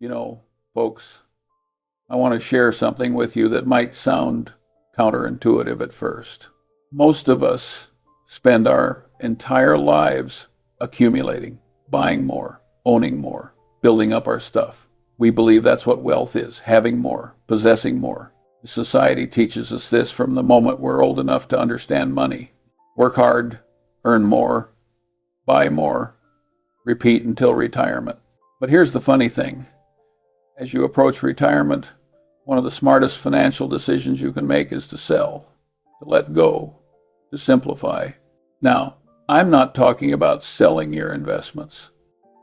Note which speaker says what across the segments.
Speaker 1: You know, folks, I want to share something with you that might sound counterintuitive at first. Most of us spend our entire lives accumulating, buying more, owning more, building up our stuff. We believe that's what wealth is, having more, possessing more. Society teaches us this from the moment we're old enough to understand money. Work hard, earn more, buy more, repeat until retirement. But here's the funny thing. As you approach retirement, one of the smartest financial decisions you can make is to sell, to let go, to simplify. Now, I'm not talking about selling your investments.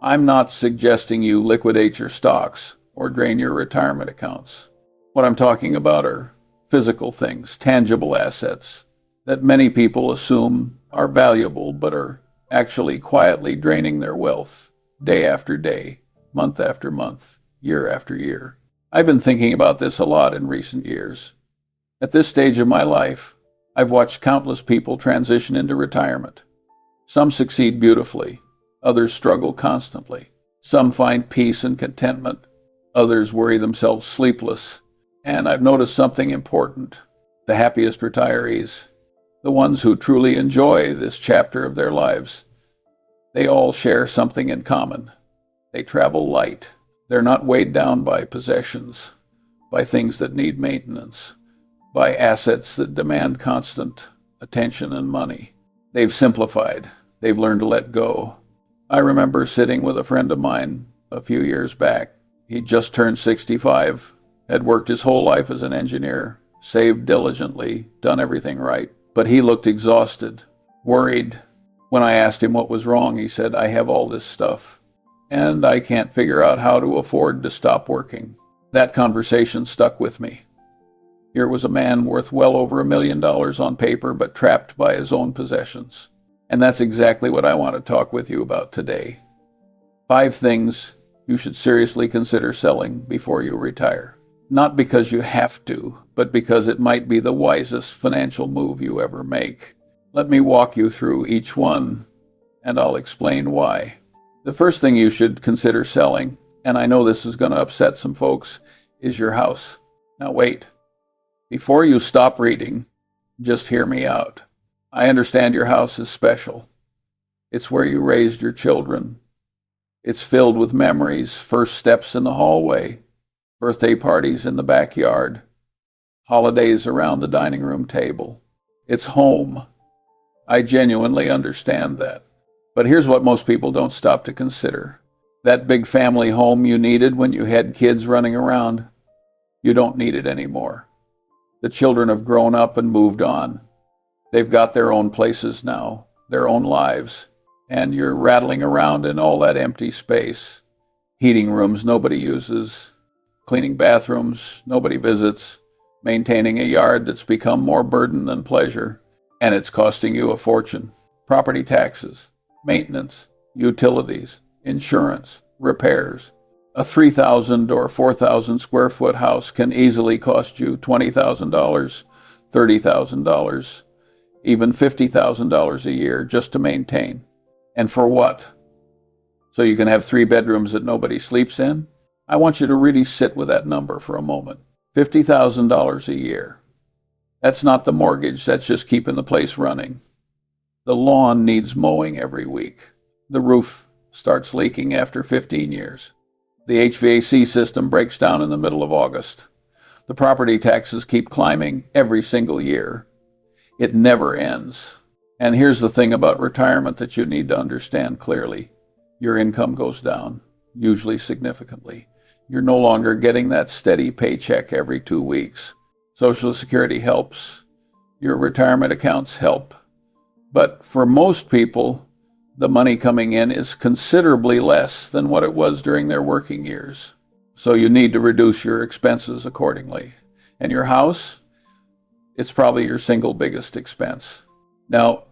Speaker 1: I'm not suggesting you liquidate your stocks or drain your retirement accounts. What I'm talking about are physical things, tangible assets that many people assume are valuable but are actually quietly draining their wealth day after day, month after month, year after year. I've been thinking about this a lot in recent years. At this stage of my life, I've watched countless people transition into retirement. Some succeed beautifully, others struggle constantly. Some find peace and contentment, others worry themselves sleepless. And I've noticed something important. The happiest retirees, the ones who truly enjoy this chapter of their lives, they all share something in common. They travel light. They're not weighed down by possessions, by things that need maintenance, by assets that demand constant attention and money. They've simplified. They've learned to let go. I remember sitting with a friend of mine a few years back. He'd just turned 65, had worked his whole life as an engineer, saved diligently, done everything right. But he looked exhausted, worried. When I asked him what was wrong, he said, "I have all this stuff, and I can't figure out how to afford to stop working." That conversation stuck with me. Here was a man worth well over $1 million on paper, but trapped by his own possessions. And that's exactly what I want to talk with you about today. 5 things you should seriously consider selling before you retire. Not because you have to, but because it might be the wisest financial move you ever make. Let me walk you through each one, and I'll explain why. The first thing you should consider selling, and I know this is going to upset some folks, is your house. Now wait. Before you stop reading, just hear me out. I understand your house is special. It's where you raised your children. It's filled with memories, first steps in the hallway, birthday parties in the backyard, holidays around the dining room table. It's home. I genuinely understand that. But here's what most people don't stop to consider. That big family home you needed when you had kids running around, you don't need it anymore. The children have grown up and moved on. They've got their own places now, their own lives, and you're rattling around in all that empty space. Heating rooms nobody uses, cleaning bathrooms nobody visits, maintaining a yard that's become more burden than pleasure, and it's costing you a fortune. Property taxes, maintenance, utilities, insurance, repairs. A 3,000 or 4,000 square foot house can easily cost you $20,000, $30,000, even $50,000 a year just to maintain. And for what? So you can have 3 bedrooms that nobody sleeps in? I want you to really sit with that number for a moment. $50,000 a year. That's not the mortgage, that's just keeping the place running. The lawn needs mowing every week. The roof starts leaking after 15 years. The HVAC system breaks down in the middle of August. The property taxes keep climbing every single year. It never ends. And here's the thing about retirement that you need to understand clearly. Your income goes down, usually significantly. You're no longer getting that steady paycheck every 2 weeks. Social Security helps. Your retirement accounts help. But for most people, the money coming in is considerably less than what it was during their working years. So you need to reduce your expenses accordingly. And your house, it's probably your single biggest expense. Now,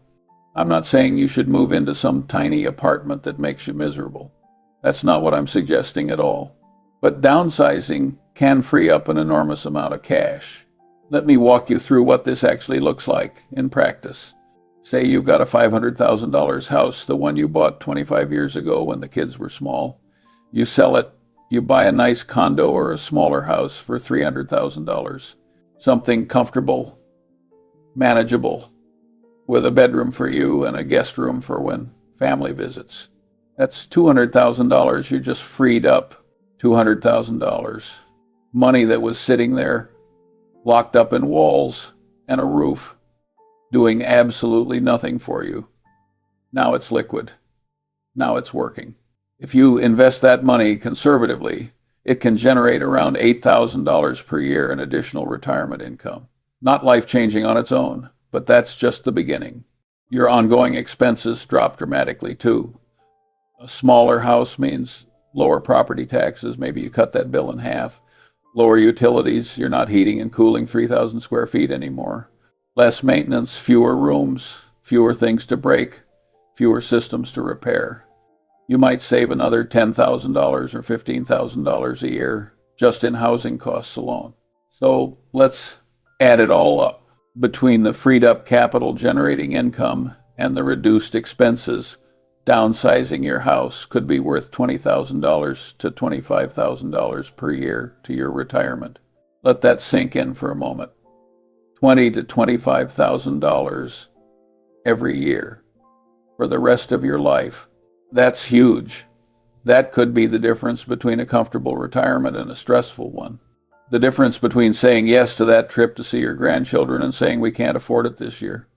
Speaker 1: I'm not saying you should move into some tiny apartment that makes you miserable. That's not what I'm suggesting at all. But downsizing can free up an enormous amount of cash. Let me walk you through what this actually looks like in practice. Say you've got a $500,000 house, the one you bought 25 years ago when the kids were small. You sell it you buy a nice condo or a smaller house for $300,000. Something comfortable, manageable, with a bedroom for you and a guest room for when family visits. That's $200,000 you just freed up. $200,000. Money that was sitting there, locked up in walls and a roof, doing absolutely nothing for you. Now it's liquid. Now it's working. If you invest that money conservatively, it can generate around $8,000 per year in additional retirement income. Not life-changing on its own, but that's just the beginning. Your ongoing expenses drop dramatically too. A smaller house means lower property taxes. Maybe you cut that bill in half. Lower utilities. You're not heating and cooling 3,000 square feet anymore. Less maintenance, fewer rooms, fewer things to break, fewer systems to repair. You might save another $10,000 or $15,000 a year just in housing costs alone. So let's add it all up. Between the freed up capital generating income and the reduced expenses, downsizing your house could be worth $20,000 to $25,000 per year to your retirement. Let that sink in for a moment. $20,000 to $25,000 every year for the rest of your life. That's huge. That could be the difference between a comfortable retirement and a stressful one. The difference between saying yes to that trip to see your grandchildren and saying we can't afford it this year.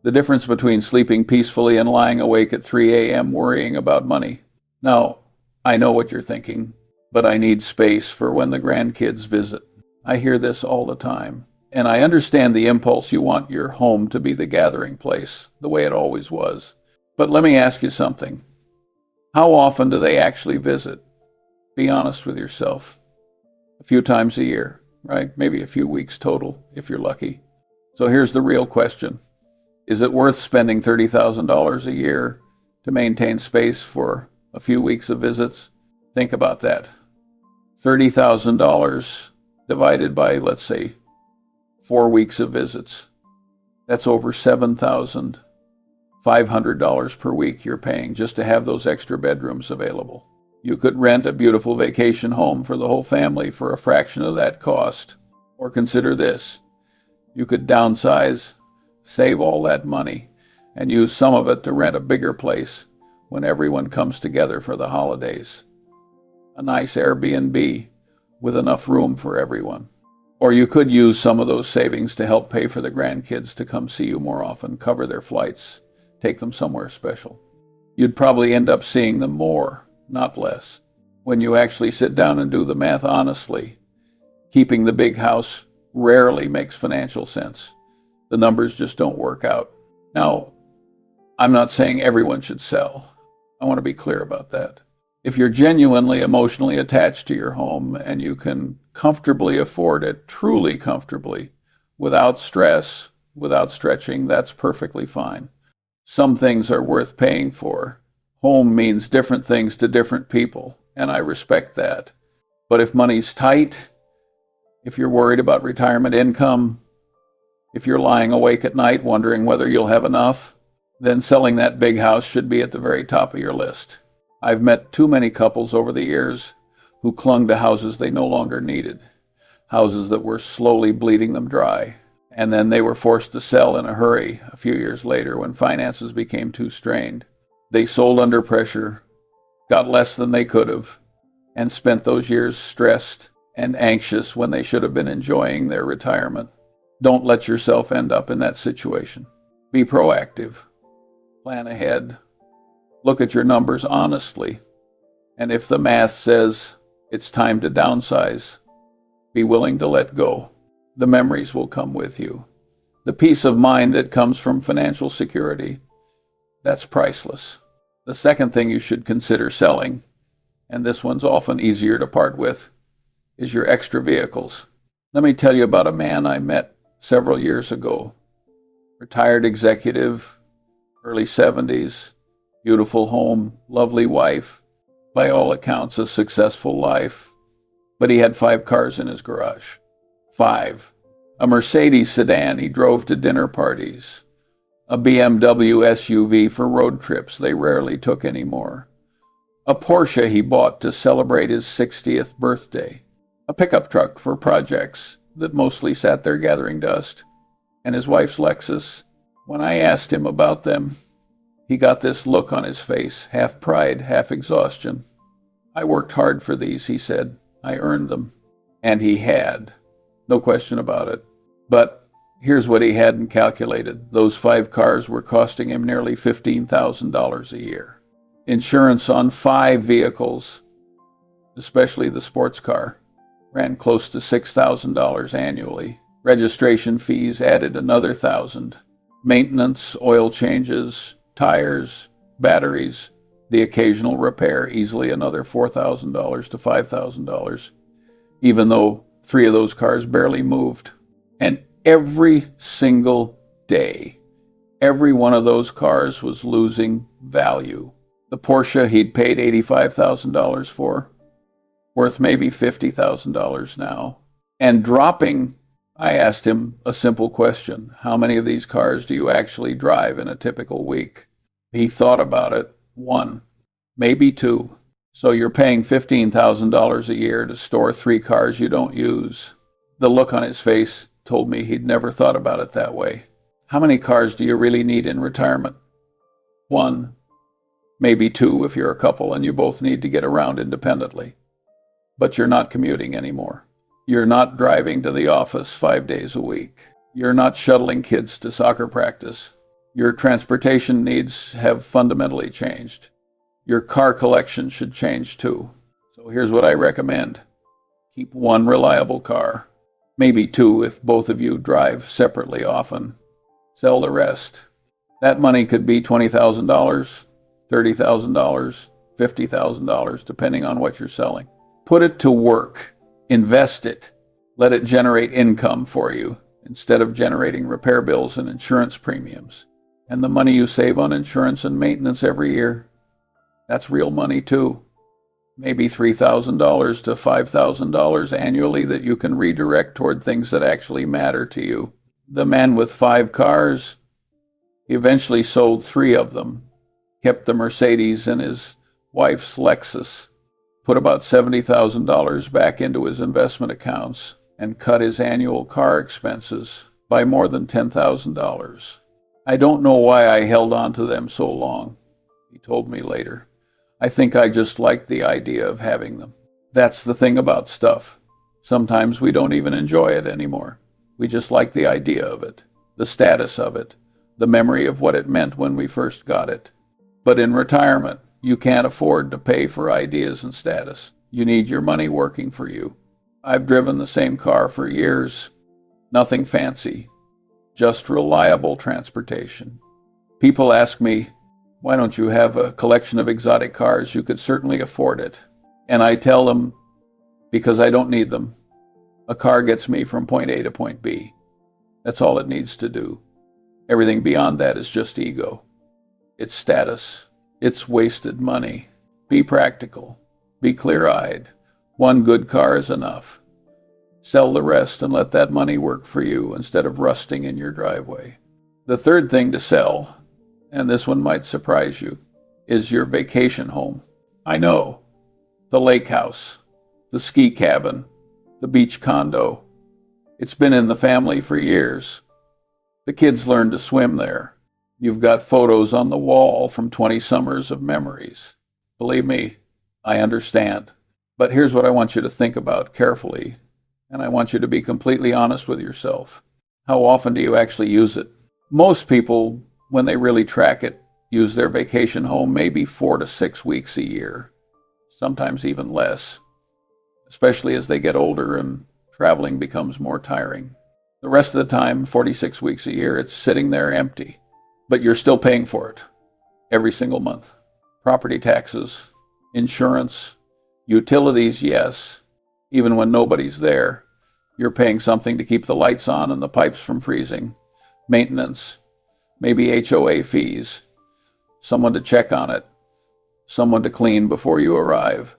Speaker 1: The difference between sleeping peacefully and lying awake at 3 a.m. worrying about money. Now, I know what you're thinking, but I need space for when the grandkids visit. I hear this all the time, and I understand the impulse you want your home to be the gathering place, the way it always was. But let me ask you something. How often do they actually visit? Be honest with yourself. A few times a year, right? Maybe a few weeks total, if you're lucky. So here's the real question. Is it worth spending $30,000 a year to maintain space for a few weeks of visits? Think about that. $30,000 divided by, let's say, 4 weeks of visits. That's over $7,500 per week you're paying just to have those extra bedrooms available. You could rent a beautiful vacation home for the whole family for a fraction of that cost. Or consider this. You could downsize, save all that money, and use some of it to rent a bigger place when everyone comes together for the holidays. A nice Airbnb with enough room for everyone. Or you could use some of those savings to help pay for the grandkids to come see you more often, cover their flights, take them somewhere special. You'd probably end up seeing them more, not less. When you actually sit down and do the math honestly, keeping the big house rarely makes financial sense. The numbers just don't work out. Now, I'm not saying everyone should sell. I want to be clear about that. If you're genuinely emotionally attached to your home and you can comfortably afford it, truly comfortably, without stress, without stretching, that's perfectly fine. Some things are worth paying for. Home means different things to different people, and I respect that. But if money's tight, if you're worried about retirement income, if you're lying awake at night wondering whether you'll have enough, then selling that big house should be at the very top of your list. I've met too many couples over the years who clung to houses they no longer needed, houses that were slowly bleeding them dry, and then they were forced to sell in a hurry a few years later when finances became too strained. They sold under pressure, got less than they could have, and spent those years stressed and anxious when they should have been enjoying their retirement. Don't let yourself end up in that situation. Be proactive. Plan ahead. Look at your numbers honestly. And if the math says it's time to downsize, be willing to let go. The memories will come with you. The peace of mind that comes from financial security, that's priceless. The second thing you should consider selling, and this one's often easier to part with, is your extra vehicles. Let me tell you about a man I met several years ago. Retired executive, early 70s, beautiful home, lovely wife, by all accounts a successful life, but he had 5 cars in his garage. 5. A Mercedes sedan he drove to dinner parties. A BMW SUV for road trips they rarely took anymore. a Porsche he bought to celebrate his 60th birthday, a pickup truck for projects that mostly sat there gathering dust, and his wife's Lexus. When I asked him about them, he got this look on his face, half pride, half exhaustion. I worked hard for these, he said. I earned them. And he had. No question about it. But here's what he hadn't calculated. Those 5 cars were costing him nearly $15,000 a year. Insurance on 5 vehicles, especially the sports car, ran close to $6,000 annually. Registration fees added another $1,000. Maintenance, oil changes, tires, batteries, the occasional repair, easily another $4,000 to $5,000, even though 3 of those cars barely moved. And every single day, every one of those cars was losing value. The Porsche he'd paid $85,000 for, worth maybe $50,000 now, and dropping. I asked him a simple question. How many of these cars do you actually drive in a typical week? He thought about it. 1, maybe 2. So you're paying $15,000 a year to store 3 cars you don't use. The look on his face told me he'd never thought about it that way. How many cars do you really need in retirement? 1, maybe 2 if you're a couple and you both need to get around independently. But you're not commuting anymore. You're not driving to the office 5 days a week. You're not shuttling kids to soccer practice. Your transportation needs have fundamentally changed. Your car collection should change too. So here's what I recommend. Keep 1 reliable car. Maybe 2 if both of you drive separately often. Sell the rest. That money could be $20,000, $30,000, $50,000, depending on what you're selling. Put it to work. Invest it. Let it generate income for you instead of generating repair bills and insurance premiums. And the money you save on insurance and maintenance every year, that's real money too. Maybe $3,000 to $5,000 annually that you can redirect toward things that actually matter to you. The man with 5 cars, he eventually sold 3 of them, kept the Mercedes and his wife's Lexus, put about $70,000 back into his investment accounts, and cut his annual car expenses by more than $10,000. I don't know why I held on to them so long, he told me later. I think I just liked the idea of having them. That's the thing about stuff. Sometimes we don't even enjoy it anymore. We just like the idea of it, the status of it, the memory of what it meant when we first got it. But in retirement, you can't afford to pay for ideas and status. You need your money working for you. I've driven the same car for years. Nothing fancy, just reliable transportation. People ask me, why don't you have a collection of exotic cars? You could certainly afford it. And I tell them, because I don't need them. A car gets me from point A to point B. That's all it needs to do. Everything beyond that is just ego. It's status. It's wasted money. Be practical. Be clear-eyed. 1 good car is enough. Sell the rest and let that money work for you instead of rusting in your driveway. The third thing to sell, and this one might surprise you, is your vacation home. I know. The lake house, the ski cabin, the beach condo. It's been in the family for years. The kids learned to swim there. You've got photos on the wall from 20 summers of memories. Believe me, I understand. But here's what I want you to think about carefully, and I want you to be completely honest with yourself. How often do you actually use it? Most people, when they really track it, use their vacation home maybe 4 to 6 weeks a year, sometimes even less, especially as they get older and traveling becomes more tiring. The rest of the time, 46 weeks a year, it's sitting there empty. But you're still paying for it every single month. Property taxes, insurance, utilities, yes. Even when nobody's there, you're paying something to keep the lights on and the pipes from freezing. Maintenance, maybe HOA fees, someone to check on it, someone to clean before you arrive.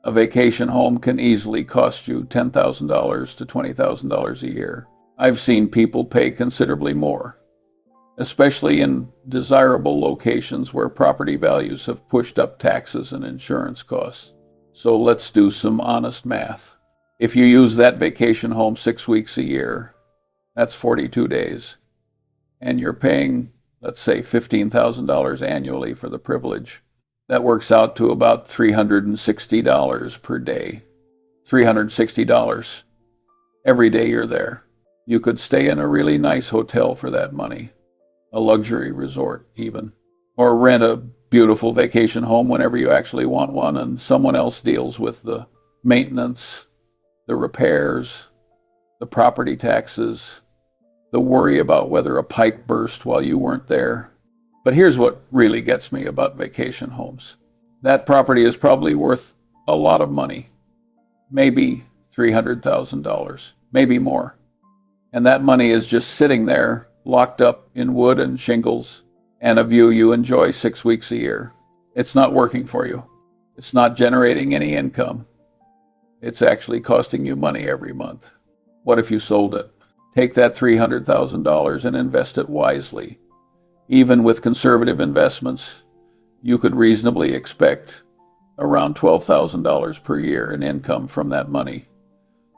Speaker 1: A vacation home can easily cost you $10,000 to $20,000 a year. I've seen people pay considerably more. especially in desirable locations where property values have pushed up taxes and insurance costs. So let's do some honest math. If you use that vacation home 6 weeks a year, that's 42 days. And you're paying, let's say, $15,000 annually for the privilege. That works out to about $360 per day. $360 every day you're there. You could stay in a really nice hotel for that money, a luxury resort even, or rent a beautiful vacation home whenever you actually want one, and someone else deals with the maintenance, the repairs, the property taxes, the worry about whether a pipe burst while you weren't there. But here's what really gets me about vacation homes. That property is probably worth a lot of money, maybe $300,000, maybe more. And that money is just sitting there, locked up in wood and shingles, and a view you enjoy 6 weeks a year. It's not working for you. It's not generating any income. It's actually costing you money every month. What if you sold it? Take that $300,000 and invest it wisely. Even with conservative investments, you could reasonably expect around $12,000 per year in income from that money,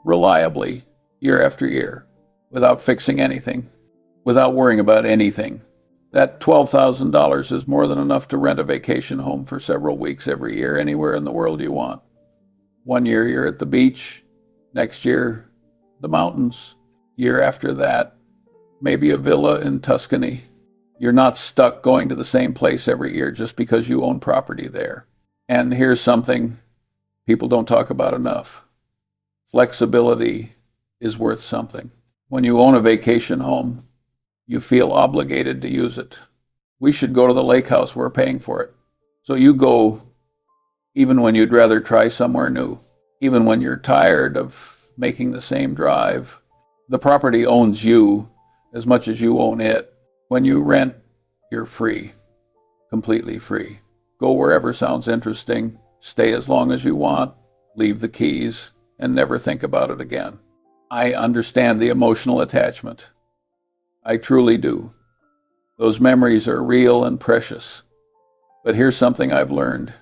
Speaker 1: reliably, year after year, without fixing anything, without worrying about anything. That $12,000 is more than enough to rent a vacation home for several weeks every year, anywhere in the world you want. 1 year you're at the beach, next year the mountains, year after that maybe a villa in Tuscany. You're not stuck going to the same place every year just because you own property there. And here's something people don't talk about enough. Flexibility is worth something. When you own a vacation home, you feel obligated to use it. We should go to the lake house. We're paying for it. So you go even when you'd rather try somewhere new, even when you're tired of making the same drive. The property owns you as much as you own it. When you rent, you're free, completely free. Go wherever sounds interesting, stay as long as you want, leave the keys, and never think about it again. I understand the emotional attachment. I truly do. Those memories are real and precious. But here's something I've learned.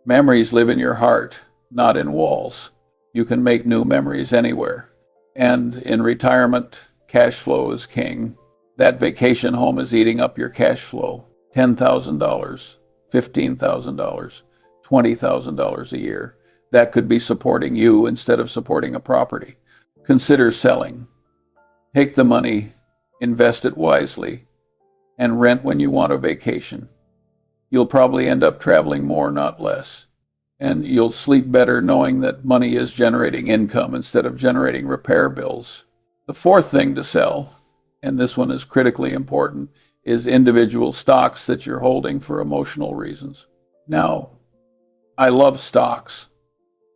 Speaker 1: Memories live in your heart, not in walls. You can make new memories anywhere. And in retirement, cash flow is king. That vacation home is eating up your cash flow. $10,000, $15,000, $20,000 a year. That could be supporting you instead of supporting a property. Consider selling. Take the money, invest it wisely, and rent when you want a vacation. You'll probably end up traveling more, not less. And you'll sleep better knowing that money is generating income instead of generating repair bills. The fourth thing to sell, and this one is critically important, is individual stocks that you're holding for emotional reasons. Now, I love stocks.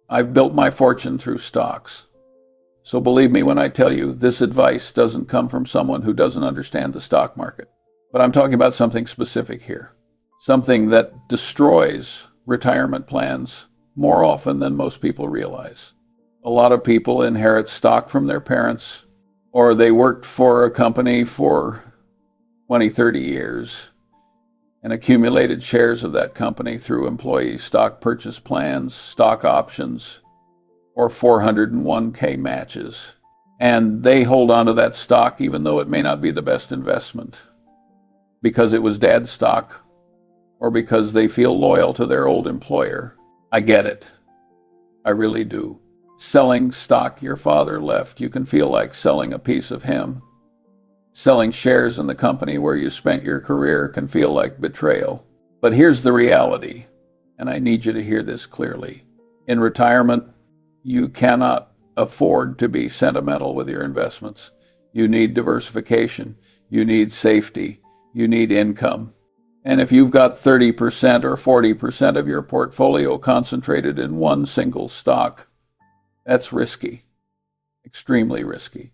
Speaker 1: I've built my fortune through stocks. So believe me when I tell you, this advice doesn't come from someone who doesn't understand the stock market. But I'm talking about something specific here. Something that destroys retirement plans more often than most people realize. A lot of people inherit stock from their parents, or they worked for a company for 20, 30 years and accumulated shares of that company through employee stock purchase plans, stock options, or 401k matches. And they hold on to that stock even though it may not be the best investment because it was dad's stock or because they feel loyal to their old employer. I get it. I really do. Selling stock your father left, you can feel like selling a piece of him. Selling shares in the company where you spent your career can feel like betrayal. But here's the reality, and I need you to hear this clearly. In retirement, you cannot afford to be sentimental with your investments. You need diversification. You need safety. You need income. And if you've got 30% or 40% of your portfolio concentrated in one single stock, that's risky, extremely risky.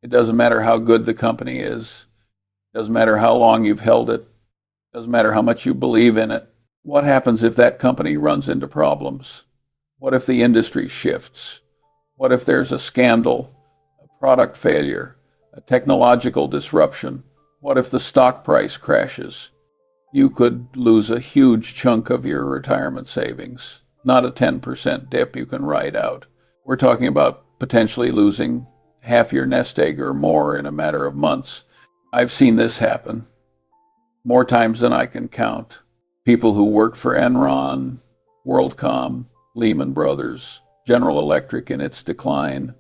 Speaker 1: It doesn't matter how good the company is. It doesn't matter how long you've held it. It doesn't matter how much you believe in it. What happens if that company runs into problems? What if the industry shifts? What if there's a scandal, a product failure, a technological disruption, What if the stock price crashes? You could lose a huge chunk of your retirement savings, not a 10% dip you can ride out. We're talking about potentially losing half your nest egg or more in a matter of months. I've seen this happen more times than I can count. People who worked for Enron, WorldCom, Lehman Brothers, General Electric in its decline,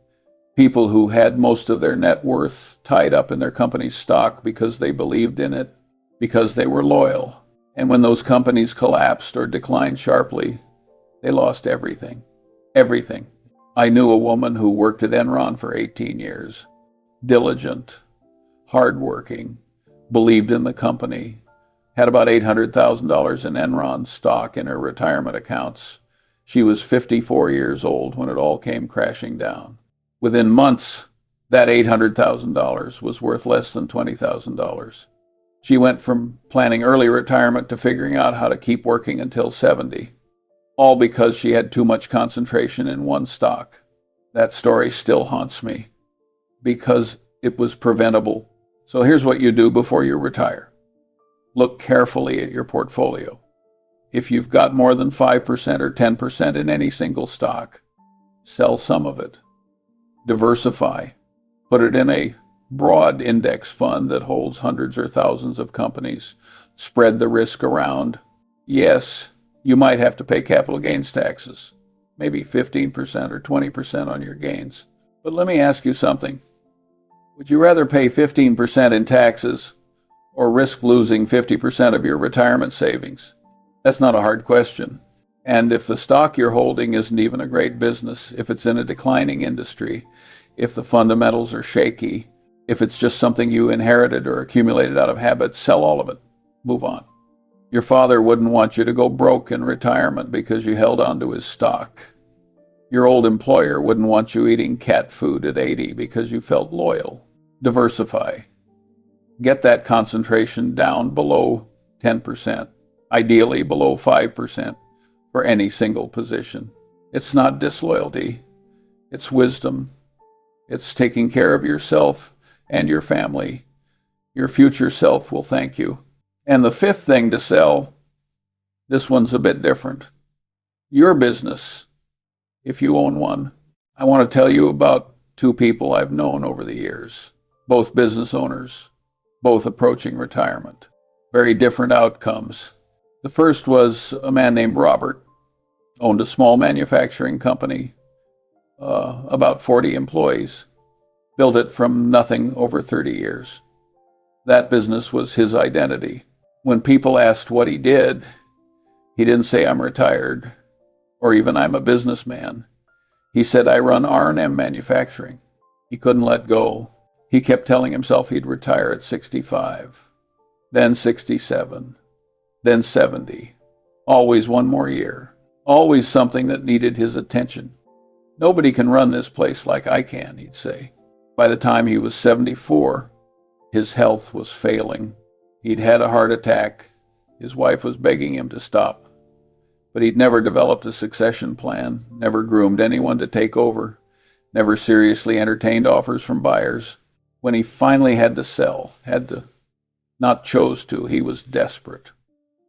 Speaker 1: people who had most of their net worth tied up in their company's stock because they believed in it, because they were loyal. And when those companies collapsed or declined sharply, they lost everything. Everything. I knew a woman who worked at Enron for 18 years. Diligent, hardworking, believed in the company, had about $800,000 in Enron stock in her retirement accounts. She was 54 years old when it all came crashing down. Within months, that $800,000 was worth less than $20,000. She went from planning early retirement to figuring out how to keep working until 70, all because she had too much concentration in one stock. That story still haunts me because it was preventable. So here's what you do before you retire. Look carefully at your portfolio. If you've got more than 5% or 10% in any single stock, sell some of it. Diversify. Put it in a broad index fund that holds hundreds or thousands of companies. Spread the risk around. Yes, you might have to pay capital gains taxes, maybe 15% or 20% on your gains. But let me ask you something. Would you rather pay 15% in taxes or risk losing 50% of your retirement savings? That's not a hard question. And if the stock you're holding isn't even a great business, if it's in a declining industry, if the fundamentals are shaky, if it's just something you inherited or accumulated out of habit, sell all of it. Move on. Your father wouldn't want you to go broke in retirement because you held on to his stock. Your old employer wouldn't want you eating cat food at 80 because you felt loyal. Diversify. Get that concentration down below 10%, ideally below 5% for any single position. It's not disloyalty. It's wisdom. It's taking care of yourself and your family. Your future self will thank you. And the fifth thing to sell, this one's a bit different. Your business, if you own one. I want to tell you about two people I've known over the years, both business owners, both approaching retirement. Very different outcomes. The first was a man named Robert, owned a small manufacturing company, about 40 employees, built it from nothing over 30 years. That business was his identity. When people asked what he did, he didn't say, "I'm retired," or even, "I'm a businessman." He said, "I run R&M manufacturing." He couldn't let go. He kept telling himself he'd retire at 65, then 67, then 70. Always one more year. Always something that needed his attention. "Nobody can run this place like I can," he'd say. By the time he was 74, his health was failing. He'd had a heart attack. His wife was begging him to stop. But he'd never developed a succession plan, never groomed anyone to take over, never seriously entertained offers from buyers. When he finally had to sell, not chose to, he was desperate.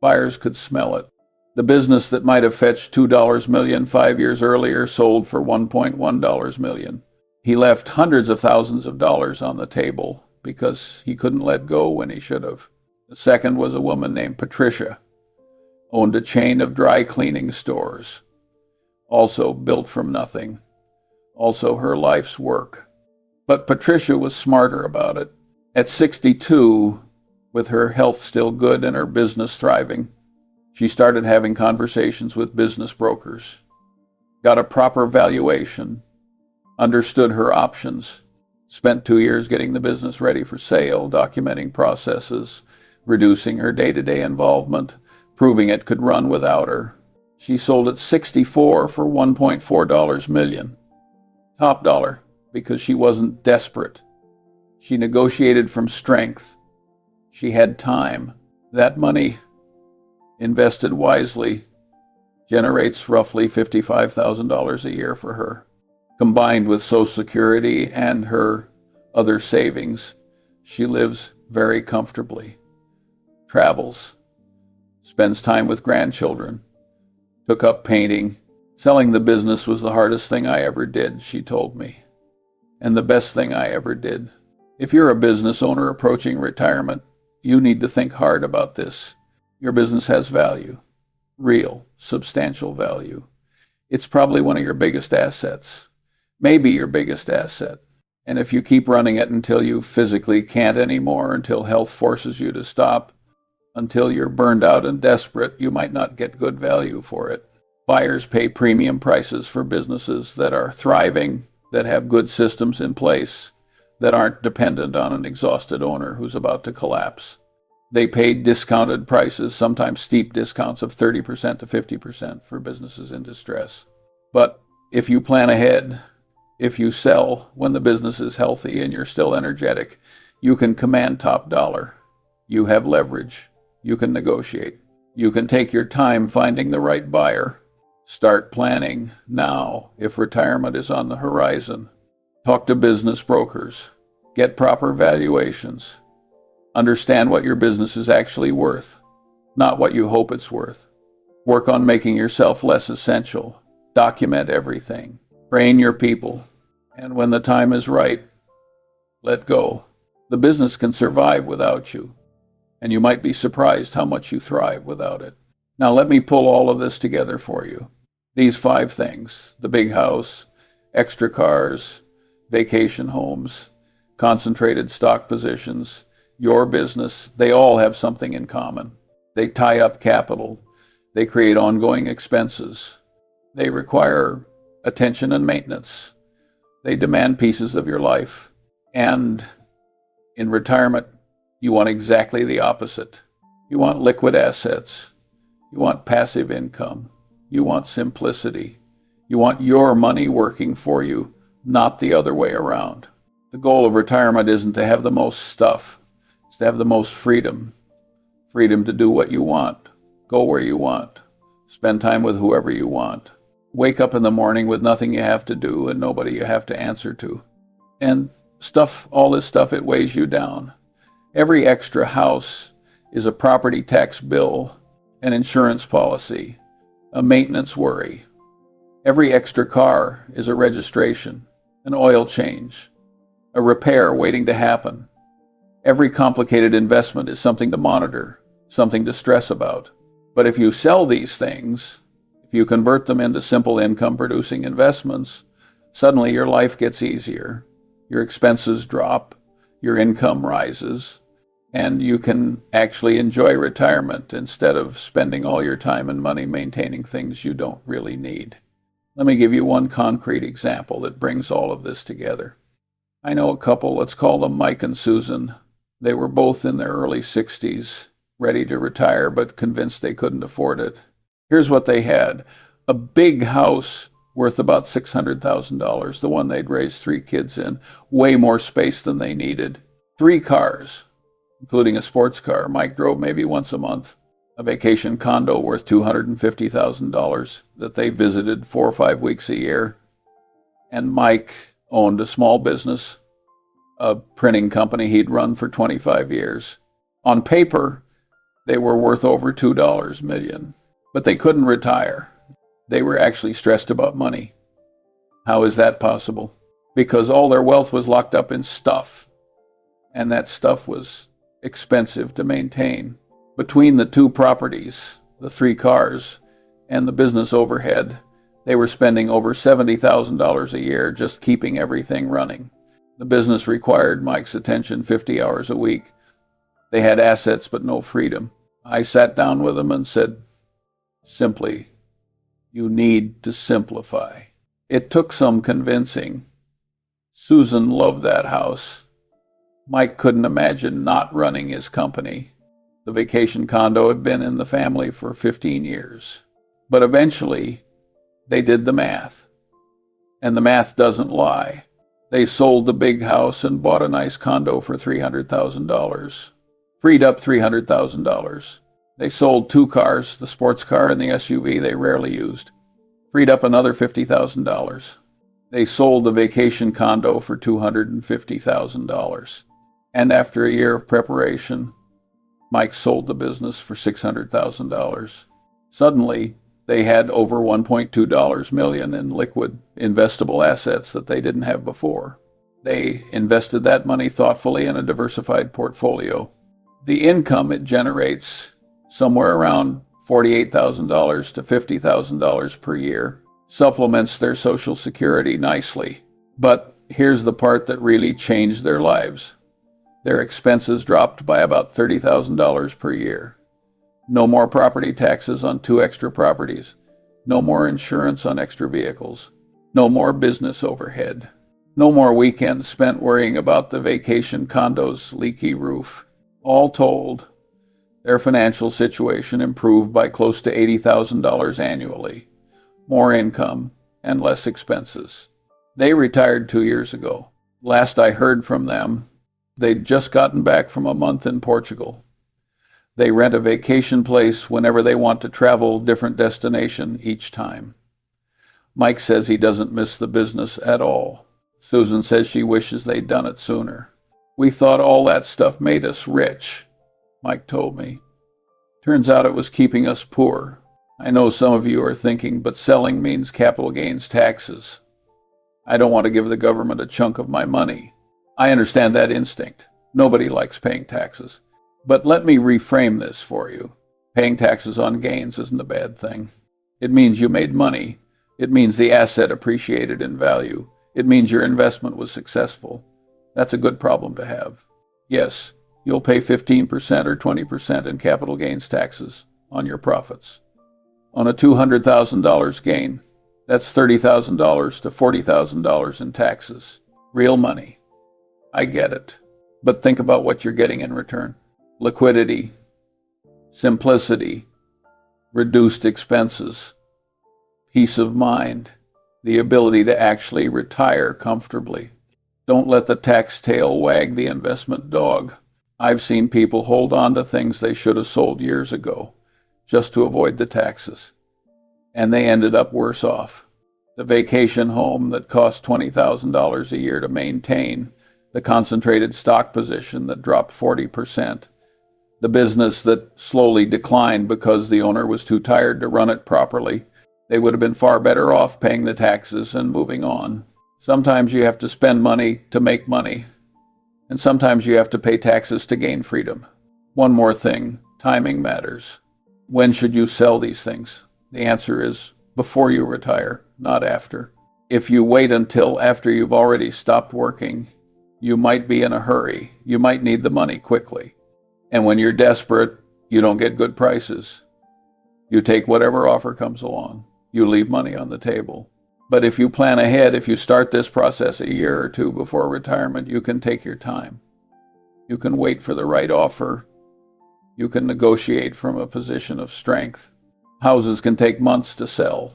Speaker 1: Buyers could smell it. The business that might have fetched $2 million 5 years earlier sold for $1.1 million. He left hundreds of thousands of dollars on the table because he couldn't let go when he should have. The second was a woman named Patricia, owned a chain of dry cleaning stores, also built from nothing, also her life's work. But Patricia was smarter about it. At 62, with her health still good and her business thriving, she started having conversations with business brokers, got a proper valuation, understood her options, spent 2 years getting the business ready for sale, documenting processes, reducing her day-to-day involvement, proving it could run without her. She sold at 64 for $1.4 million. Top dollar, because she wasn't desperate. She negotiated from strength. She had time. That money, invested wisely, generates roughly $55,000 a year for her. Combined with Social Security and her other savings, she lives very comfortably, travels, spends time with grandchildren, took up painting. Selling the business was the hardest thing I ever did, she told me, and the best thing I ever did. If you're a business owner approaching retirement, you need to think hard about this. Your business has value, real, substantial value. It's probably one of your biggest assets, maybe your biggest asset. And if you keep running it until you physically can't anymore, until health forces you to stop, until you're burned out and desperate, you might not get good value for it. Buyers pay premium prices for businesses that are thriving, that have good systems in place, that aren't dependent on an exhausted owner who's about to collapse. They pay discounted prices, sometimes steep discounts of 30% to 50% for businesses in distress. But if you plan ahead, if you sell when the business is healthy and you're still energetic, you can command top dollar. You have leverage. You can negotiate. You can take your time finding the right buyer. Start planning now if retirement is on the horizon. Talk to business brokers. Get proper valuations. Understand what your business is actually worth, not what you hope it's worth. Work on making yourself less essential. Document everything. Train your people. And when the time is right, let go. The business can survive without you, and you might be surprised how much you thrive without it. Now let me pull all of this together for you. These 5 things: the big house, extra cars, vacation homes, concentrated stock positions, your business, they all have something in common. They tie up capital. They create ongoing expenses. They require attention and maintenance. They demand pieces of your life. And in retirement, you want exactly the opposite. You want liquid assets. You want passive income. You want simplicity. You want your money working for you, not the other way around. The goal of retirement isn't to have the most stuff. It's to have the most freedom. Freedom to do what you want, go where you want, spend time with whoever you want. Wake up in the morning with nothing you have to do and nobody you have to answer to. And all this stuff, it weighs you down. Every extra house is a property tax bill, an insurance policy, a maintenance worry. Every extra car is a registration, an oil change, a repair waiting to happen. Every complicated investment is something to monitor, something to stress about. But if you sell these things, if you convert them into simple income-producing investments, suddenly your life gets easier, your expenses drop, your income rises, and you can actually enjoy retirement instead of spending all your time and money maintaining things you don't really need. Let me give you one concrete example that brings all of this together. I know a couple, let's call them Mike and Susan. They were both in their early 60s, ready to retire, but convinced they couldn't afford it. Here's what they had: a big house worth about $600,000, the one they'd raised 3 kids in, way more space than they needed. 3 cars, including a sports car Mike drove maybe once a month. A vacation condo worth $250,000 that they visited 4 or 5 weeks a year. And Mike owned a small business, a printing company he'd run for 25 years. On paper, they were worth over $2 million, but they couldn't retire. They were actually stressed about money. How is that possible? Because all their wealth was locked up in stuff, and that stuff was expensive to maintain. Between the 2 properties, the 3 cars, and the business overhead, they were spending over $70,000 a year just keeping everything running. The business required Mike's attention 50 hours a week. They had assets but no freedom. I sat down with them and said, simply, you need to simplify. It took some convincing. Susan loved that house. Mike couldn't imagine not running his company. The vacation condo had been in the family for 15 years. But eventually, they did the math. And the math doesn't lie. They sold the big house and bought a nice condo for $300,000. Freed up $300,000. They sold 2 cars, the sports car and the SUV they rarely used. Freed up another $50,000. They sold the vacation condo for $250,000. And after a year of preparation, Mike sold the business for $600,000. Suddenly, they had over $1.2 million in liquid investable assets that they didn't have before. They invested that money thoughtfully in a diversified portfolio. The income it generates, somewhere around $48,000 to $50,000 per year, supplements their Social Security nicely. But here's the part that really changed their lives. Their expenses dropped by about $30,000 per year. No more property taxes on 2 extra properties. No more insurance on extra vehicles. No more business overhead. No more weekends spent worrying about the vacation condo's leaky roof. All told, their financial situation improved by close to $80,000 annually. More income and less expenses. They retired 2 years ago. Last I heard from them, they'd just gotten back from a month in Portugal. They rent a vacation place whenever they want to travel a different destination each time. Mike says he doesn't miss the business at all. Susan says she wishes they'd done it sooner. We thought all that stuff made us rich, Mike told me. Turns out it was keeping us poor. I know some of you are thinking, but selling means capital gains taxes. I don't want to give the government a chunk of my money. I understand that instinct. Nobody likes paying taxes. But let me reframe this for you. Paying taxes on gains isn't a bad thing. It means you made money. It means the asset appreciated in value. It means your investment was successful. That's a good problem to have. Yes, you'll pay 15% or 20% in capital gains taxes on your profits. On a $200,000 gain, that's $30,000 to $40,000 in taxes. Real money. I get it. But think about what you're getting in return. Liquidity, simplicity, reduced expenses, peace of mind, the ability to actually retire comfortably. Don't let the tax tail wag the investment dog. I've seen people hold on to things they should have sold years ago just to avoid the taxes. And they ended up worse off. The vacation home that cost $20,000 a year to maintain, the concentrated stock position that dropped 40%, the business that slowly declined because the owner was too tired to run it properly. They would have been far better off paying the taxes and moving on. Sometimes you have to spend money to make money, and sometimes you have to pay taxes to gain freedom. One more thing, timing matters. When should you sell these things? The answer is before you retire, not after. If you wait until after you've already stopped working, you might be in a hurry. You might need the money quickly. And when you're desperate, you don't get good prices. You take whatever offer comes along. You leave money on the table. But if you plan ahead, if you start this process a year or two before retirement, you can take your time. You can wait for the right offer. You can negotiate from a position of strength. Houses can take months to sell.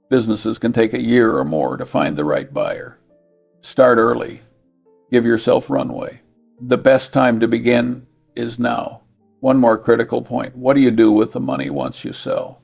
Speaker 1: Businesses can take a year or more to find the right buyer. Start early. Give yourself runway. The best time to begin is now. One more critical point. What do you do with the money once you sell?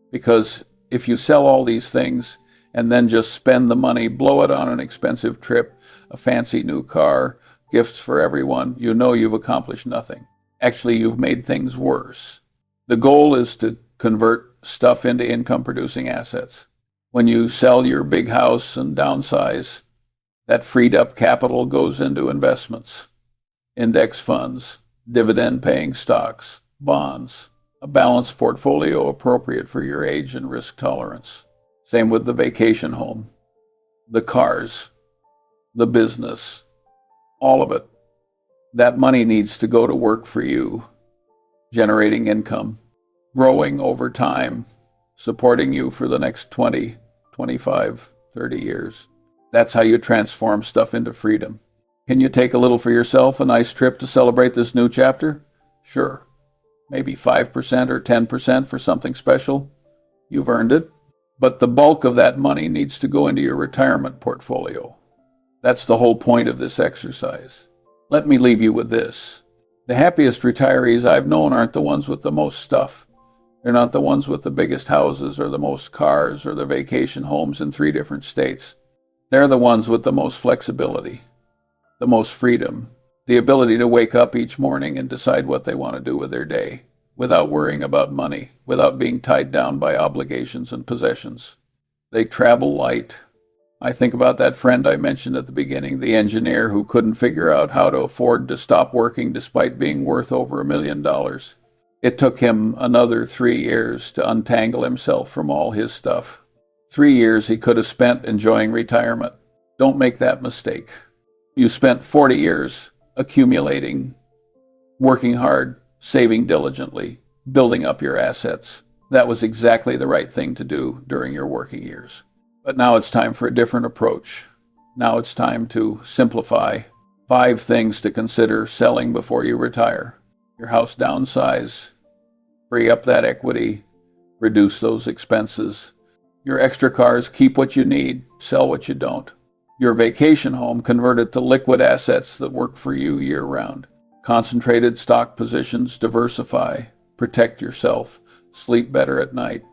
Speaker 1: Because if you sell all these things and then just spend the money, blow it on an expensive trip, a fancy new car, gifts for everyone, you know you've accomplished nothing. Actually, you've made things worse. The goal is to convert stuff into income-producing assets. When you sell your big house and downsize, that freed up capital goes into investments, index funds, dividend-paying stocks, bonds, a balanced portfolio appropriate for your age and risk tolerance. Same with the vacation home, the cars, the business, all of it. That money needs to go to work for you, generating income, growing over time, supporting you for the next 20, 25, 30 years. That's how you transform stuff into freedom. Can you take a little for yourself, a nice trip to celebrate this new chapter? Sure. Maybe 5% or 10% for something special. You've earned it. But the bulk of that money needs to go into your retirement portfolio. That's the whole point of this exercise. Let me leave you with this. The happiest retirees I've known aren't the ones with the most stuff. They're not the ones with the biggest houses or the most cars or the vacation homes in 3 different states. They're the ones with the most flexibility, the most freedom, The ability to wake up each morning and decide what they want to do with their day without worrying about money, without being tied down by obligations and possessions. They travel light. I think about that friend I mentioned at the beginning, the engineer who couldn't figure out how to afford to stop working despite being worth over $1 million. It took him another 3 years to untangle himself from all his stuff. 3 years he could have spent enjoying retirement. Don't make that mistake. You spent 40 years accumulating, working hard, saving diligently, building up your assets. That was exactly the right thing to do during your working years. But now it's time for a different approach. Now it's time to simplify. 5 things to consider selling before you retire. Your house downsize, free up that equity, reduce those expenses. Your extra cars, keep what you need, sell what you don't. Your vacation home, convert it to liquid assets that work for you year-round. Concentrated stock positions, diversify, protect yourself, sleep better at night.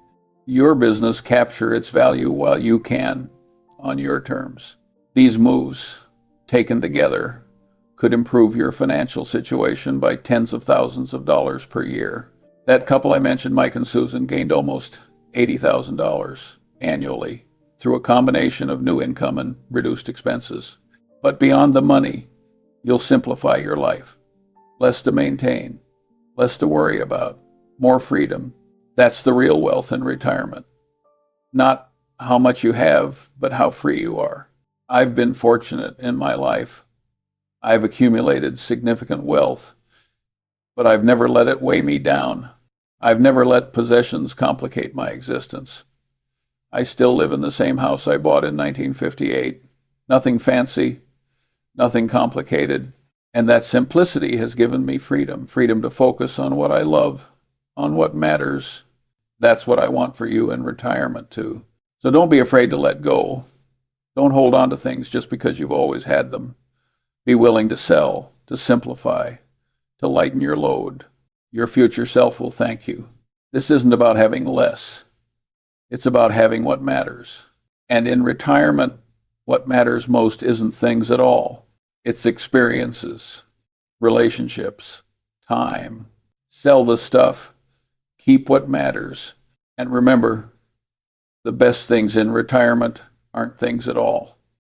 Speaker 1: Your business, capture its value while you can, on your terms. These moves, taken together, could improve your financial situation by tens of thousands of dollars per year. That couple I mentioned, Mike and Susan, gained almost $80,000 annually through a combination of new income and reduced expenses. But beyond the money, you'll simplify your life. Less to maintain, less to worry about, more freedom. That's the real wealth in retirement. Not how much you have, but how free you are. I've been fortunate in my life. I've accumulated significant wealth, but I've never let it weigh me down. I've never let possessions complicate my existence. I still live in the same house I bought in 1958. Nothing fancy, nothing complicated. And that simplicity has given me freedom to focus on what I love, on what matters. That's what I want for you in retirement too. So don't be afraid to let go. Don't hold on to things just because you've always had them. Be willing to sell, to simplify, to lighten your load. Your future self will thank you. This isn't about having less. It's about having what matters. And in retirement, what matters most isn't things at all. It's experiences, relationships, time. Sell the stuff. Keep what matters. And remember, the best things in retirement aren't things at all.